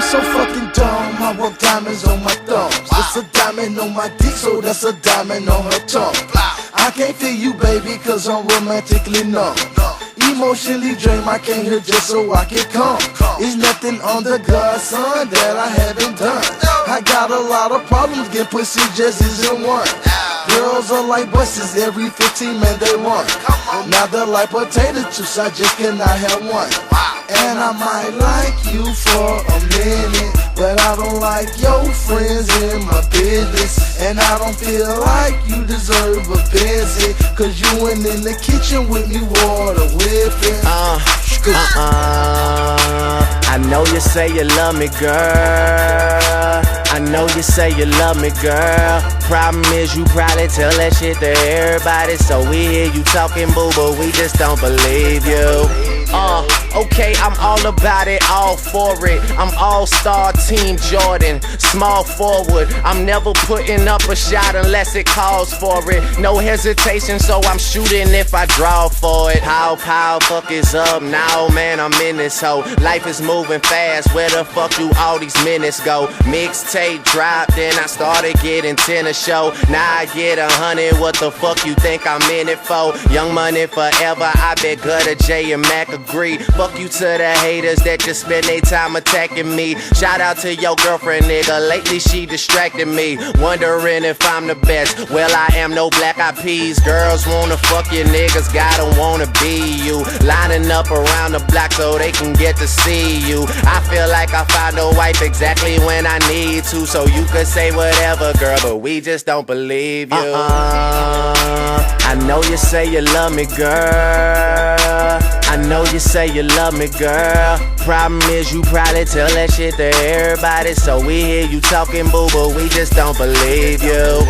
so fucking dumb. I work diamonds on my thumbs. It's a diamond on my dick, so that's a diamond on her tongue. I can't feel you, baby, cause I'm romantically numb. Emotionally drained, I came here just so I can come. It's nothing on the God, son, that I haven't done. I got a lot of problems, get pussy just isn't one. Girls are like buses, every 15 men they run. Now they're like potato chips, I just cannot have one. And I might like you for a minute, but I don't like your friends in my business. And I don't feel like you deserve a visit, cause you went in the kitchen with me water whipping. I know you say you love me, girl. I know you say you love me, girl. Problem is you probably tell that shit to everybody. So we hear you talking, boo, but we just don't believe you. Okay, I'm all about it, all for it. I'm all-star team Jordan, small forward. I'm never putting up a shot unless it calls for it. No hesitation, so I'm shooting if I draw for it. How fuck is up now, man, I'm in this hoe. Life is moving fast, where the fuck do all these minutes go? Mixtape dropped, then I started getting 10 a show. Now I get 100, what the fuck you think I'm in it for? Young money forever, I bet Gutter J and Mac agree. Fuck you to the haters that just spend their time attacking me. Shout out to your girlfriend, nigga, lately she distracted me. Wondering if I'm the best, well I am no Black Eyed Peas. Girls wanna fuck you, niggas gotta wanna be you. Lining up around the block so they can get to see you. I feel like I found a wife exactly when I need to. So you could say whatever, girl, but we just don't believe you. I know you say you love me, girl. I know you say you love me, girl. Problem is you probably tell that shit to everybody. So we hear you talking, boo, but we just don't believe you.